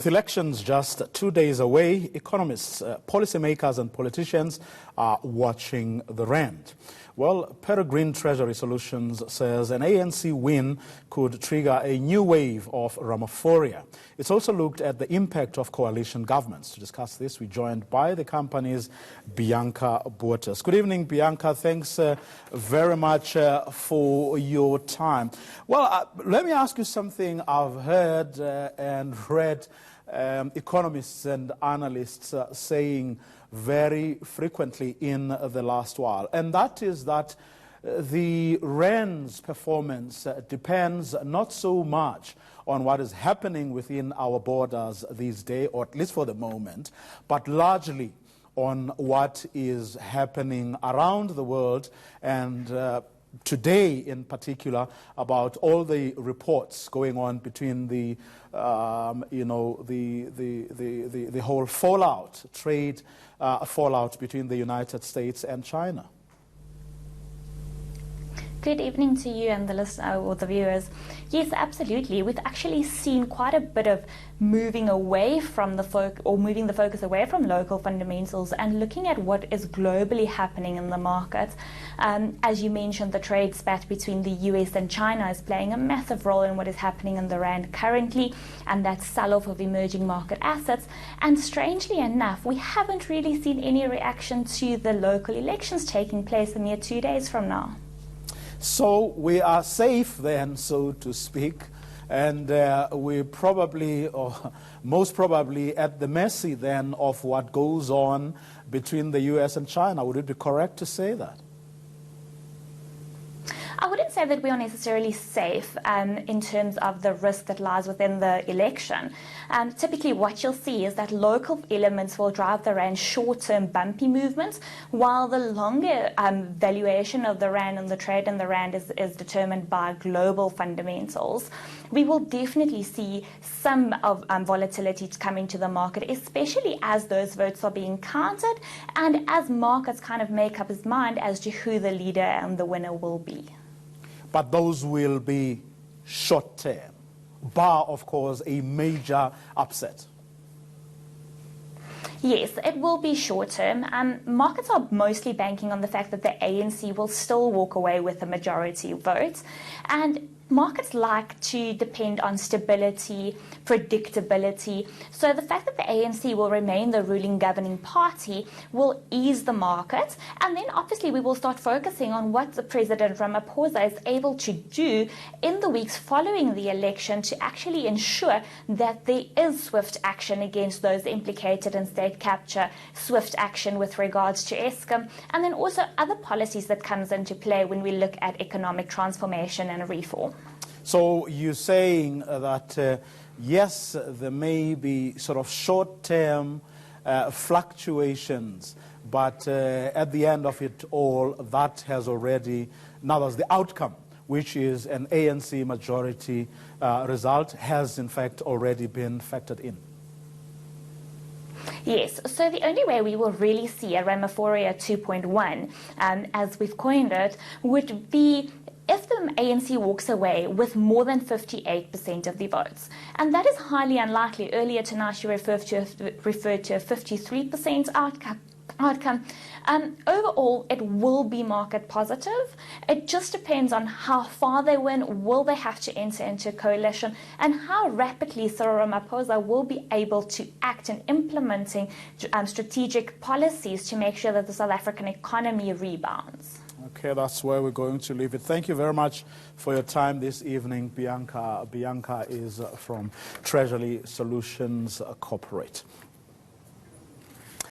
With elections just 2 days away, economists, policymakers and politicians are watching the Rand. Well, Peregrine Treasury Solutions says an ANC win could trigger a new wave of Ramaphoria. It's also looked at the impact of coalition governments. To discuss this, we're joined by the company's Bianca Bottas. Good evening, Bianca. Thanks very much for your time. Well, let me ask you something I've heard and read economists and analysts saying very frequently in the last while, and that is that the Rands performance depends not so much on what is happening within our borders these days, or at least for the moment, but largely on what is happening around the world, and today in particular about all the reports going on between the the whole fallout, trade fallout between the United States and China. Good evening to you and the listener or the viewers. Yes, absolutely. We've actually seen quite a bit of moving away from moving the focus away from local fundamentals and looking at what is globally happening in the market. As you mentioned, the trade spat between the US and China is playing a massive role in what is happening in the Rand currently, and that sell-off of emerging market assets. And strangely enough, we haven't really seen any reaction to the local elections taking place a mere 2 days from now. So we are safe then, so to speak, and we're probably, or most probably, at the mercy then of what goes on between the US and China. Would it be correct to say that? I wouldn't say that we are necessarily safe in terms of the risk that lies within the election. Typically what you'll see is that local elements will drive the Rand short-term bumpy movements, while the longer valuation of the Rand and the trade in the Rand is determined by global fundamentals. We will definitely see some of volatility coming to the market, especially as those votes are being counted and as markets kind of make up its mind as to who the leader and the winner will be. But those will be short-term, bar, of course, a major upset. Yes, it will be short-term. Markets are mostly banking on the fact that the ANC will still walk away with a majority vote. And markets like to depend on stability, predictability. So the fact that the ANC will remain the ruling governing party will ease the market. And then obviously we will start focusing on what the President Ramaphoria is able to do in the weeks following the election to actually ensure that there is swift action against those implicated in state capture, swift action with regards to Eskom, and then also other policies that comes into play when we look at economic transformation and reform. So you're saying that, yes, there may be sort of short-term fluctuations, but at the end of it all, that has already, now that's the outcome, which is an ANC majority result, has in fact already been factored in. Yes, so the only way we will really see a Ramaphoria 2.1, as we've coined it, would be if the ANC walks away with more than 58% of the votes. And that is highly unlikely. Earlier tonight you referred to a 53% outcome. Overall, it will be market positive. It just depends on how far they win, will they have to enter into a coalition, and how rapidly Cyril Ramaphosa will be able to act in implementing strategic policies to make sure that the South African economy rebounds. Okay, that's where we're going to leave it. Thank you very much for your time this evening, Bianca. Bianca is from Treasury Solutions Corporate.